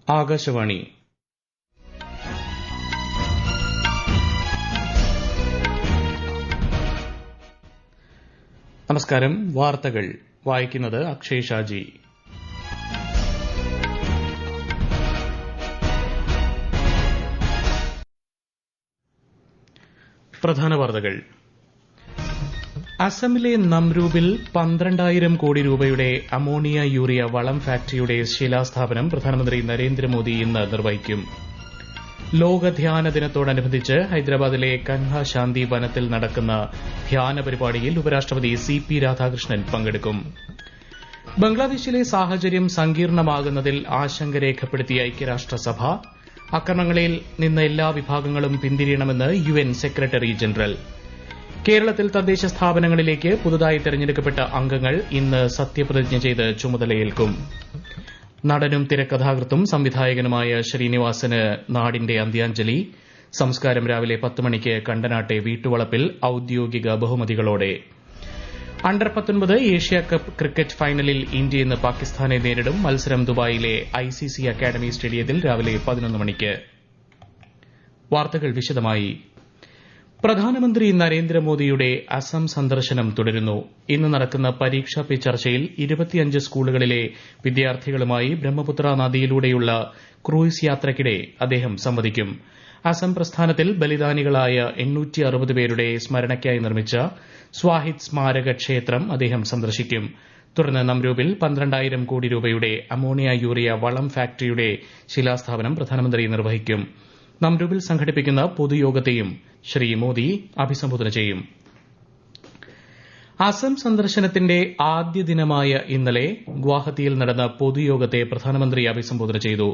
ആകാശവാണി. നമസ്കാരം. വാർത്തകൾ വായിക്കുന്നത് അക്ഷയ് ഷാജി. പ്രധാന വാർത്തകൾ. അസമിലെ നംരൂപിൽ 12,000 കോടി രൂപയുടെ അമോണിയ യൂറിയ വളം ഫാക്ടറിയുടെ ശിലാസ്ഥാപനം പ്രധാനമന്ത്രി നരേന്ദ്രമോദി ഇന്ന് നിർവഹിക്കും. ലോക ധ്യാന ദിനത്തോടനുബന്ധിച്ച് ഹൈദരാബാദിലെ കൻഹ ശാന്തി വനത്തിൽ നടക്കുന്ന ധ്യാന പരിപാടിയിൽ ഉപരാഷ്ട്രപതി സി.പി. രാധാകൃഷ്ണൻ പങ്കെടുക്കും. ബംഗ്ലാദേശിലെ സാഹചര്യം സങ്കീർണമാകുന്നതിൽ ആശങ്ക രേഖപ്പെടുത്തിയ ഐക്യരാഷ്ട്രസഭ അക്രമങ്ങളിൽ നിന്ന് എല്ലാ വിഭാഗങ്ങളും പിന്തിരിയണമെന്ന് യുഎൻ സെക്രട്ടറി ജനറൽ. കേരളത്തിൽ തദ്ദേശ സ്ഥാപനങ്ങളിലേക്ക് പുതുതായി തെരഞ്ഞെടുക്കപ്പെട്ട അംഗങ്ങൾ ഇന്ന് സത്യപ്രതിജ്ഞ ചെയ്ത് ചുമതലയേൽക്കും. നടനും തിരക്കഥാകൃത്തും സംവിധായകനുമായ ശ്രീനിവാസന് നാടിന്റെ അന്ത്യാഞ്ജലി. സംസ്കാരം രാവിലെ 10 മണിക്ക് കണ്ടനാട്ടെ വീട്ടുവളപ്പിൽ ഔദ്യോഗിക ബഹുമതികളോടെ. അണ്ടർ 19 ഏഷ്യാകപ്പ് ക്രിക്കറ്റ് ഫൈനലിൽ ഇന്ത്യ ഇന്ന് പാകിസ്ഥാനെ നേരിടും. മത്സരം ദുബായിലെ ഐസിസി അക്കാദമി സ്റ്റേഡിയത്തിൽ രാവിലെ 11 മണിക്ക്. വാർത്തകൾ വിശദമായി. പ്രധാനമന്ത്രി നരേന്ദ്രമോദിയുടെ അസം സന്ദർശനം തുടരുന്നു. ഇന്ന് നടക്കുന്ന പരീക്ഷാ പേ ചർച്ചയിൽ 25 സ്കൂളുകളിലെ വിദ്യാർത്ഥികളുമായി ബ്രഹ്മപുത്ര നദിയിലൂടെയുള്ള ക്രൂയിസ് യാത്രയ്ക്കിടെ അദ്ദേഹം സംവദിക്കും. അസം പ്രസ്ഥാനത്തിൽ ബലിദാനികളായ 860 പേരുടെ സ്മരണയ്ക്കായി നിർമ്മിച്ച സ്വാഹിദ് സ്മാരക ക്ഷേത്രം അദ്ദേഹം സന്ദർശിക്കും. തുടർന്ന് നംരൂപിൽ 12,000 കോടി രൂപയുടെ അമോണിയ യൂറിയ വളം ഫാക്ടറിയുടെ ശിലാസ്ഥാപനം പ്രധാനമന്ത്രി നിർവഹിക്കും. നംരൂപിൽ സംഘടിപ്പിക്കുന്ന പൊതുയോഗത്തെയും ശ്രീ മോദി അഭിസംബോധന ചെയ്യും. അസം സന്ദർശനത്തിന്റെ ആദ്യ ദിനമായ ഇന്നലെ ഗുവാഹത്തിയിൽ നടന്ന പൊതുയോഗത്തെ പ്രധാനമന്ത്രി അഭിസംബോധന ചെയ്തു.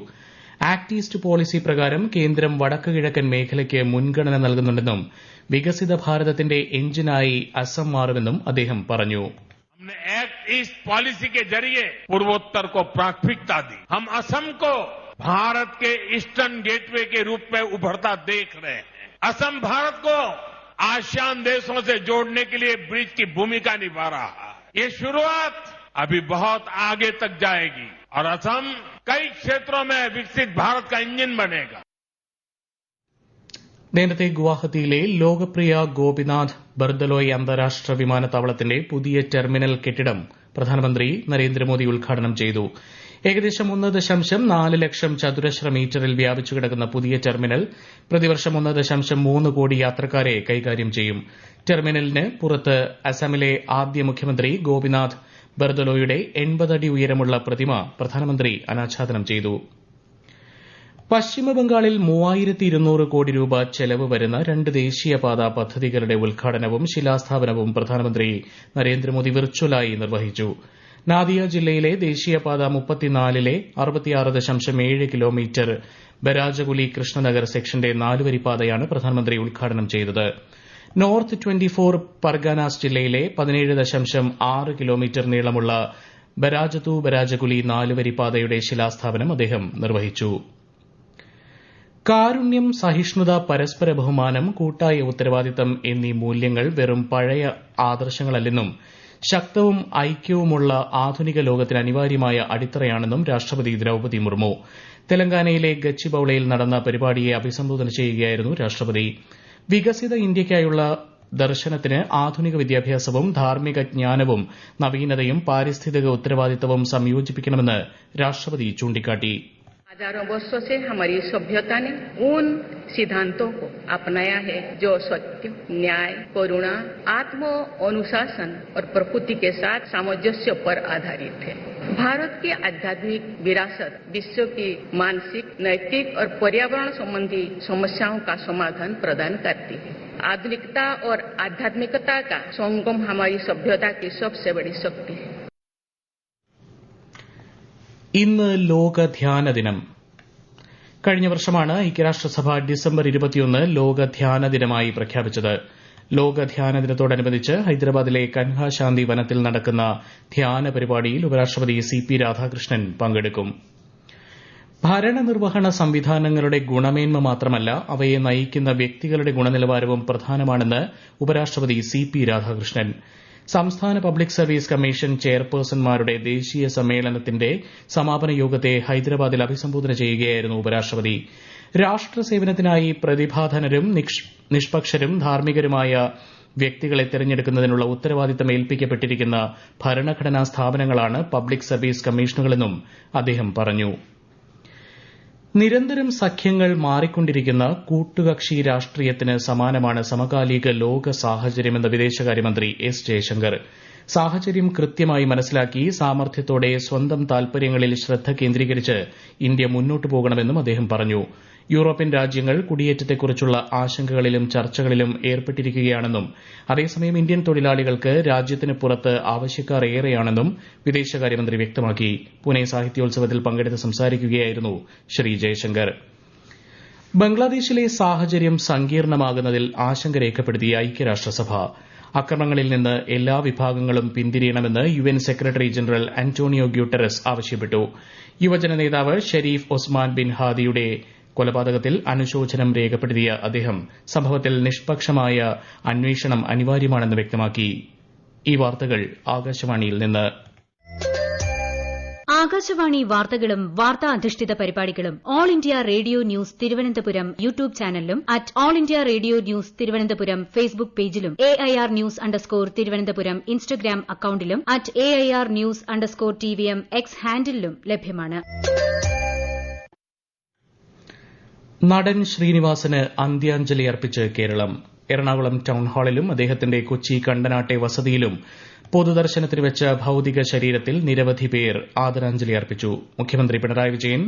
ആക്ട് ഈസ്റ്റ് പോളിസി പ്രകാരം കേന്ദ്രം വടക്ക് കിഴക്കൻ മേഖലയ്ക്ക് മുൻഗണന നൽകുന്നുണ്ടെന്നും വികസിത ഭാരതത്തിന്റെ എഞ്ചിനായി അസം മാറുമെന്നും അദ്ദേഹം പറഞ്ഞു. हमने एक्ट ईस्ट पॉलिसी के जरिए पूर्वोत्तर को प्राथमिकता दी. हम असम को भारत के ईस्टर्न गेटवे के रूप में उभरता देख रहे हैं. असम भारत को आसियान देशों से जोड़ने के लिए ब्रिज की भूमिका निभा रहा है. ये शुरुआत अभी बहुत आगे तक जाएगी और असम कई क्षेत्रों में विकसित भारत का इंजन बनेगा. നേരത്തെ ഗുവാഹത്തിയിലെ ലോകപ്രിയ ഗോപിനാഥ് ബർദലോയ് അന്താരാഷ്ട്ര വിമാനത്താവളത്തിന്റെ പുതിയ ടെർമിനൽ കെട്ടിടം പ്രധാനമന്ത്രി നരേന്ദ്രമോദി ഉദ്ഘാടനം ചെയ്തു. ഏകദേശം 1.4 ലക്ഷം ചതുരശ്ര മീറ്ററിൽ വ്യാപിച്ചു കിടക്കുന്ന പുതിയ ടെർമിനൽ പ്രതിവർഷം 1.3 കോടി യാത്രക്കാരെ കൈകാര്യം ചെയ്യും. ടെർമിനലിന് പുറത്ത് അസമിലെ ആദ്യ മുഖ്യമന്ത്രി ഗോപിനാഥ് ബർദലോയുടെ 80 അടി ഉയരമുള്ള പ്രതിമ പ്രധാനമന്ത്രി അനാച്ഛാദനം ചെയ്തു. പശ്ചിമബംഗാളിൽ 3200 കോടി രൂപ ചെലവ് വരുന്ന 2 ദേശീയപാത പദ്ധതികളുടെ ഉദ്ഘാടനവും ശിലാസ്ഥാപനവും പ്രധാനമന്ത്രി നരേന്ദ്രമോദി വിർച്വലായി നിർവഹിച്ചു. നാദിയ ജില്ലയിലെ ദേശീയപാത 34ലെ 66.7 കിലോമീറ്റർ ബരാജകുലി കൃഷ്ണനഗർ സെക്ഷന്റെ 4-വരിപ്പാതയാണ് പ്രധാനമന്ത്രി ഉദ്ഘാടനം ചെയ്തത്. നോർത്ത് 24 പർഗാനാസ് ജില്ലയിലെ 17.6 കിലോമീറ്റർ നീളമുള്ള ബരാജതു ബരാജകുലി 4-വരിപ്പാതയുടെ ശിലാസ്ഥാപനം അദ്ദേഹം നിർവഹിച്ചു. കാരുണ്യം, സഹിഷ്ണുത, പരസ്പര ബഹുമാനം, കൂട്ടായ ഉത്തരവാദിത്തം എന്നീ മൂല്യങ്ങൾ വെറും പഴയ ആദർശങ്ങളല്ലെന്നും ശക്തവും ഐക്യവുമുള്ള ആധുനിക ലോകത്തിന് അനിവാര്യമായ അടിത്തറയാണെന്നും രാഷ്ട്രപതി ദ്രൌപദി മുർമു. തെലങ്കാനയിലെ ഗച്ചിബൌളിയിൽ നടന്ന പരിപാടിയെ അഭിസംബോധന ചെയ്യുകയായിരുന്നു രാഷ്ട്രപതി. വികസിത ഇന്ത്യയ്ക്കായുള്ള ദർശനത്തിന് ആധുനിക വിദ്യാഭ്യാസവും ധാർമ്മിക ജ്ഞാനവും നവീനതയും പാരിസ്ഥിതിക ഉത്തരവാദിത്തവും സംയോജിപ്പിക്കണമെന്ന് രാഷ്ട്രപതി ചൂണ്ടിക്കാട്ടി. हजारों वर्षों से हमारी सभ्यता ने उन सिद्धांतों को अपनाया है जो सत्य, न्याय, करुणा, आत्म अनुशासन और प्रकृति के साथ सामंजस्य पर आधारित है. भारत की आध्यात्मिक विरासत विश्व की मानसिक, नैतिक और पर्यावरण संबंधी समस्याओं का समाधान प्रदान करती है. आधुनिकता और आध्यात्मिकता का संगम हमारी सभ्यता की सबसे बड़ी शक्ति है. ഇന്ന് ലോക ധ്യാന ദിനം. കഴിഞ്ഞ വർഷമാണ് ഐക്യരാഷ്ട്രസഭ ഡിസംബർ 21 ലോക ധ്യാന ദിനമായി പ്രഖ്യാപിച്ചത്. ലോക ധ്യാന ദിനത്തോടനുബന്ധിച്ച് ഹൈദരാബാദിലെ കൻഹ ശാന്തി വനത്തിൽ നടക്കുന്ന ധ്യാന പരിപാടിയിൽ ഉപരാഷ്ട്രപതി സി.പി. രാധാകൃഷ്ണൻ പങ്കെടുക്കും. ഭരണനിർവഹണ സംവിധാനങ്ങളുടെ ഗുണമേന്മ മാത്രമല്ല അവയെ നയിക്കുന്ന വ്യക്തികളുടെ ഗുണനിലവാരവും പ്രധാനമാണെന്ന് ഉപരാഷ്ട്രപതി സി.പി. രാധാകൃഷ്ണൻ. സംസ്ഥാന പബ്ലിക് സർവീസ് കമ്മീഷൻ ചെയർപേഴ്സൺമാരുടെ ദേശീയ സമ്മേളനത്തിന്റെ സമാപന യോഗത്തെ ഹൈദരാബാദിൽ അഭിസംബോധന ചെയ്യുകയായിരുന്നു ഉപരാഷ്ട്രപതി. രാഷ്ട്ര സേവനത്തിനായി പ്രതിഭാധനരും നിഷ്പക്ഷരും ധാർമ്മികരുമായ വ്യക്തികളെ തെരഞ്ഞെടുക്കുന്നതിനുള്ള ഉത്തരവാദിത്തം ഏൽപ്പിക്കപ്പെട്ടിരിക്കുന്ന ഭരണഘടനാ സ്ഥാപനങ്ങളാണ് പബ്ലിക് സർവീസ് കമ്മീഷനുകളെന്നും അദ്ദേഹം പറഞ്ഞു. നിരന്തരം സഖ്യങ്ങൾ മാറിക്കൊണ്ടിരിക്കുന്ന കൂട്ടുകക്ഷി രാഷ്ട്രീയത്തിന് സമാനമാണ് സമകാലിക ലോക സാഹചര്യമെന്ന് വിദേശകാര്യമന്ത്രി എസ് ജയശങ്കർ. സാഹചര്യം കൃത്യമായി മനസ്സിലാക്കി സാമർത്ഥ്യത്തോടെ സ്വന്തം താൽപര്യങ്ങളിൽ ശ്രദ്ധ കേന്ദ്രീകരിച്ച് ഇന്ത്യ മുന്നോട്ടു പോകണമെന്നും അദ്ദേഹം പറഞ്ഞു. യൂറോപ്യൻ രാജ്യങ്ങൾ കുടിയേറ്റത്തെക്കുറിച്ചുള്ള ആശങ്കകളിലും ചർച്ചകളിലും ഏർപ്പെട്ടിരിക്കുകയാണെന്നും അതേസമയം ഇന്ത്യൻ തൊഴിലാളികൾക്ക് രാജ്യത്തിന് പുറത്ത് ആവശ്യക്കാർ ഏറെയാണെന്നും വിദേശകാര്യമന്ത്രി വ്യക്തമാക്കി. പൂനെ സാഹിത്യോത്സവത്തിൽ പങ്കെടുത്ത് സംസാരിക്കുകയായിരുന്നു ശ്രീ ജയശങ്കർ. ബംഗ്ലാദേശിലെ സാഹചര്യം സങ്കീർണമാകുന്നതിൽ ആശങ്ക രേഖപ്പെടുത്തിയ ഐക്യരാഷ്ട്രസഭ അക്രമങ്ങളിൽ നിന്ന് എല്ലാ വിഭാഗങ്ങളും പിന്തിരിയണമെന്ന് UN secretary general Antonio Guterres ആവശ്യപ്പെട്ടു. യുവജന നേതാവ് ഷെരീഫ് ഒസ്മാൻ ബിൻ ഹാദിയുടെ കൊലപാതകത്തിൽ അനുശോചനം രേഖപ്പെടുത്തിയ അദ്ദേഹം സംഭവത്തിൽ നിഷ്പക്ഷമായ അന്വേഷണം അനിവാര്യമാണെന്ന് വ്യക്തമാക്കി. ഈ വാർത്തകൾ ആകാശവാണിയിൽ നിന്ന്. ആകാശവാണി വാർത്തകളും വാർത്താ അധിഷ്ഠിത പരിപാടികളും all India radio news Thiruvananthapuram YouTube ചാനലിലും at all India radio news Thiruvananthapuram Facebook പേജിലും AIR ന്യൂസ് _ തിരുവനന്തപുരം ഇൻസ്റ്റഗ്രാം അക്കൌണ്ടിലും at AIR news _ TVM X ഹാൻഡിലും ലഭ്യമാണ്. നടൻ ശ്രീനിവാസന് അന്ത്യാഞ്ജലി അർപ്പിച്ച് കേരളം. എറണാകുളം ടൌൺ ഹാളിലും അദ്ദേഹത്തിന്റെ കൊച്ചി കണ്ടനാട്ടെ വസതിയിലും പൊതുദർശനത്തിന് വെച്ച ഭൌതിക ശരീരത്തിൽ നിരവധി പേർ ആദരാഞ്ജലി അർപ്പിച്ചു. മുഖ്യമന്ത്രി പിണറായി വിജയൻ,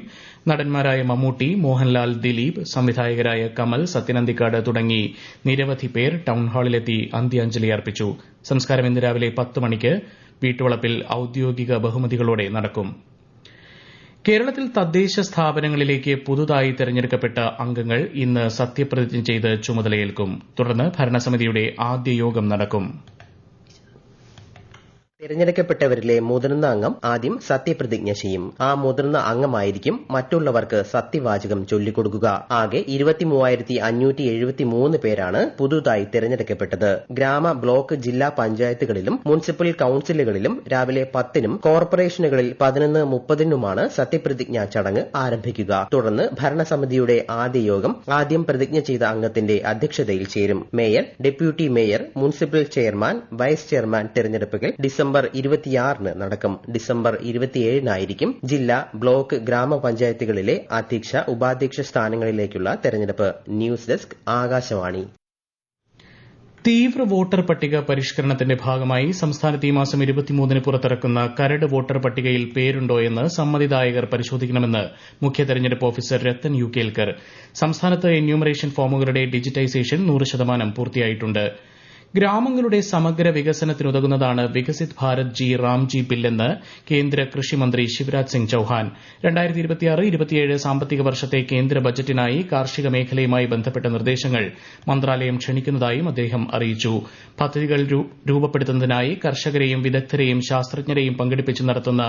നടന്മാരായ മമ്മൂട്ടി, മോഹൻലാൽ, ദിലീപ്, സംവിധായകരായ കമൽ, സത്യനന്ദിക്കാട് തുടങ്ങി നിരവധി പേർ ടൌൺ ഹാളിലെത്തി അന്ത്യാഞ്ജലി അർപ്പിച്ചു. സംസ്കാരം ഇന്ന് രാവിലെ 10 മണിക്ക് വീട്ടുവളപ്പിൽ ഔദ്യോഗിക ബഹുമതികളോടെ നടക്കും. കേരളത്തിൽ തദ്ദേശ സ്ഥാപനങ്ങളിലേക്ക് പുതുതായി തെരഞ്ഞെടുക്കപ്പെട്ട അംഗങ്ങൾ ഇന്ന് സത്യപ്രതിജ്ഞ ചെയ്ത് ചുമതലയേൽക്കും. തുടർന്ന് ഭരണസമിതിയുടെ ആദ്യ യോഗം നടക്കും. തിരഞ്ഞെടുക്കപ്പെട്ടവരിലെ മുതിർന്ന അംഗം ആദ്യം സത്യപ്രതിജ്ഞ ചെയ്യും. ആ മുതിർന്ന അംഗമായിരിക്കും മറ്റുള്ളവർക്ക് സത്യവാചകം ചൊല്ലിക്കൊടുക്കുക. ആകെ 23,573 പേരാണ് പുതുതായി തിരഞ്ഞെടുക്കപ്പെട്ടത്. ഗ്രാമ, ബ്ലോക്ക്, ജില്ലാ പഞ്ചായത്തുകളിലും മുനിസിപ്പൽ കൌൺസിലുകളിലും രാവിലെ 10-നും കോർപ്പറേഷനുകളിൽ 11:30-നുമാണ് സത്യപ്രതിജ്ഞാ ചടങ്ങ് ആരംഭിക്കുക. തുടർന്ന് ഭരണസമിതിയുടെ ആദ്യ യോഗം ആദ്യം പ്രതിജ്ഞ ചെയ്ത അംഗത്തിന്റെ അധ്യക്ഷതയിൽ ചേരും. Mayor, deputy mayor, municipal chairman, vice chairman തിരഞ്ഞെടുപ്പുകൾ ഡിസംബർ 26-ന് നടക്കും. ഡിസംബർ 27-നായിരിക്കും ജില്ലാ, ബ്ലോക്ക്, ഗ്രാമപഞ്ചായത്തുകളിലെ അധ്യക്ഷ, ഉപാധ്യക്ഷ സ്ഥാനങ്ങളിലേക്കുള്ള തെരഞ്ഞെടുപ്പ്. News desk, Akashvani. തീവ്ര വോട്ടർ പട്ടിക പരിഷ്കരണത്തിന്റെ ഭാഗമായി സംസ്ഥാനത്ത് ഈ മാസം 23-ന് പുറത്തിറക്കുന്ന കരട് വോട്ടർ പട്ടികയിൽ പേരുണ്ടോയെന്ന് സമ്മതിദായകർ പരിശോധിക്കണമെന്ന് മുഖ്യ തെരഞ്ഞെടുപ്പ് ഓഫീസർ രത്തൻ യു കേൽക്കർ. സംസ്ഥാനത്ത് എന്യൂമറേഷൻ ഫോമുകളുടെ ഡിജിറ്റൈസേഷൻ 100% പൂർത്തിയായിട്ടുണ്ട്. ഗ്രാമങ്ങളുടെ സമഗ്ര വികസനത്തിനുതകുന്നതാണ് വികസിത് ഭാരത് ജി റാംജി ബില്ലെന്ന് കേന്ദ്ര കൃഷിമന്ത്രി ശിവരാജ് സിംഗ് ചൌഹാൻ. 2026-27 സാമ്പത്തിക വർഷത്തെ കേന്ദ്ര ബജറ്റിനായി കാർഷിക മേഖലയുമായി ബന്ധപ്പെട്ട നിർദ്ദേശങ്ങൾ മന്ത്രാലയം ക്ഷണിക്കുന്നതായും അദ്ദേഹം അറിയിച്ചു. പദ്ധതികൾ രൂപപ്പെടുത്തുന്നതിനായി കർഷകരെയും വിദഗ്ധരെയും ശാസ്ത്രജ്ഞരെയും പങ്കെടുപ്പിച്ച് നടത്തുന്ന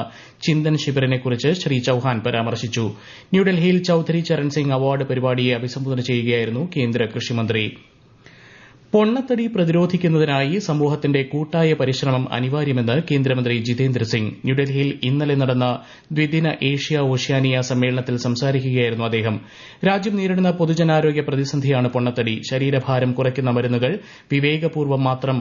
ചിന്തൻ ശിബിറിനെക്കുറിച്ച് ശ്രീ ചൌഹാൻ പരാമർശിച്ചു. ന്യൂഡൽഹിയിൽ ചൌധരി ചരൺ സിംഗ് അവാർഡ് പരിപാടിയെ അഭിസംബോധന ചെയ്യുകയായിരുന്നു കേന്ദ്ര കൃഷിമന്ത്രി. പൊണ്ണത്തടി പ്രതിരോധിക്കുന്നതിനായി സമൂഹത്തിന്റെ കൂട്ടായ പരിശ്രമം അനിവാര്യമെന്ന് കേന്ദ്രമന്ത്രി ജിതേന്ദ്ര സിംഗ്. ന്യൂഡൽഹിയിൽ ഇന്നലെ നടന്ന ദ്വിദിന ഏഷ്യ ഓഷ്യാനിയ സമ്മേളനത്തിൽ സംസാരിക്കുകയായിരുന്നു അദ്ദേഹം. രാജ്യം നേരിടുന്ന പൊതുജനാരോഗ്യ പ്രതിസന്ധിയാണ് പൊണ്ണത്തടി. ശരീരഭാരം കുറയ്ക്കുന്ന മരുന്നുകൾ വിവേകപൂർവ്വം മാത്രം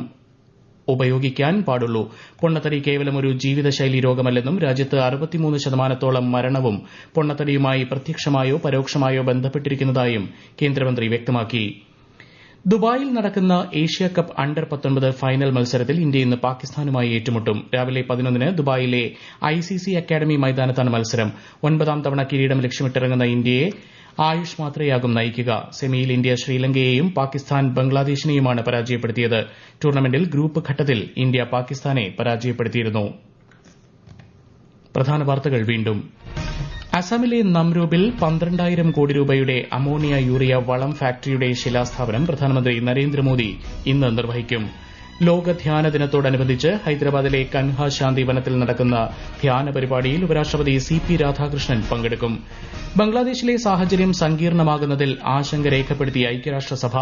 ഉപയോഗിക്കാൻ പാടുള്ളൂ. പൊണ്ണത്തടി കേവലം ഒരു ജീവിതശൈലി രോഗമല്ലെന്നും രാജ്യത്ത് 63% മരണവും പൊണ്ണത്തടിയുമായി പ്രത്യക്ഷമായോ പരോക്ഷമായോ ബന്ധപ്പെട്ടിരിക്കുന്നതായും കേന്ദ്രമന്ത്രി വ്യക്തമാക്കി. ദുബായിൽ നടക്കുന്ന ഏഷ്യ കപ്പ് അണ്ടർ-19 ഫൈനൽ മത്സരത്തിൽ ഇന്ത്യ ഇന്ന് പാകിസ്ഥാനുമായി ഏറ്റുമുട്ടും. രാവിലെ 11-ന് ദുബായിലെ ICC അക്കാദമി മൈതാനത്താണ് മത്സരം. 9ാം തവണ കിരീടം ലക്ഷ്യമിട്ടിറങ്ങുന്ന ഇന്ത്യയെ ആയുഷ് മാത്രയാകും നയിക്കുക. സെമിയിൽ ഇന്ത്യ ശ്രീലങ്കയെയും പാകിസ്ഥാൻ ബംഗ്ലാദേശിനെയുമാണ് പരാജയപ്പെടുത്തിയത്. ടൂർണമെന്റിൽ ഗ്രൂപ്പ് ഘട്ടത്തിൽ ഇന്ത്യ പാകിസ്ഥാനെ പരാജയപ്പെടുത്തിയിരുന്നു. പ്രധാന വാർത്തകൾ വീണ്ടും. അസമിലെ നംരൂപിൽ 12,000 കോടി രൂപയുടെ അമോണിയ യൂറിയ വളം ഫാക്ടറിയുടെ ശിലാസ്ഥാപനം പ്രധാനമന്ത്രി നരേന്ദ്രമോദി ഇന്ന് നിർവഹിക്കും. ലോക ധ്യാന ദിനത്തോടനുബന്ധിച്ച് ഹൈദരാബാദിലെ കൻഹ ശാന്തി വനത്തിൽ നടക്കുന്ന ധ്യാന പരിപാടിയിൽ ഉപരാഷ്ട്രപതി സി.പി. രാധാകൃഷ്ണൻ പങ്കെടുക്കും. ബംഗ്ലാദേശിലെ സാഹചര്യം സങ്കീർണമാകുന്നതിൽ ആശങ്ക രേഖപ്പെടുത്തിയ ഐക്യരാഷ്ട്രസഭ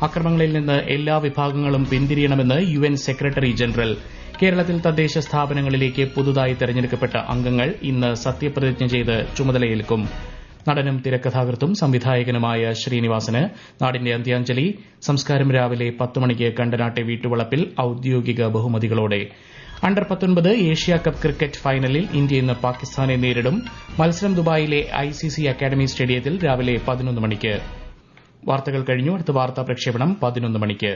അക്രമങ്ങളിൽ നിന്ന് എല്ലാ വിഭാഗങ്ങളും പിന്തിരിയണമെന്ന് യുഎൻ സെക്രട്ടറി ജനറൽ. കേരളത്തിൽ തദ്ദേശ സ്ഥാപനങ്ങളിലേക്ക് പുതുതായി തെരഞ്ഞെടുക്കപ്പെട്ട അംഗങ്ങൾ ഇന്ന് സത്യപ്രതിജ്ഞ ചെയ്ത് ചുമതലയേൽക്കും. നടനും തിരക്കഥാകൃത്തും സംവിധായകനുമായ ശ്രീനിവാസന് നാടിന്റെ അന്ത്യാഞ്ജലി. സംസ്കാരം രാവിലെ 10 മണിക്ക് കണ്ടനാട്ടെ വീട്ടുവളപ്പിൽ ഔദ്യോഗിക ബഹുമതികളോടെ. അണ്ടർ-19 ഏഷ്യ കപ്പ് ക്രിക്കറ്റ് ഫൈനലിൽ ഇന്ത്യ ഇന്ന് പാകിസ്ഥാനെ നേരിടും. മത്സരം ദുബായിലെ ICC അക്കാദമി സ്റ്റേഡിയത്തിൽ രാവിലെ 11 മണിക്ക്. വാർത്തകൾ കഴിഞ്ഞു. അടുത്ത വാർത്താ പ്രക്ഷേപണം 11 മണിക്ക്.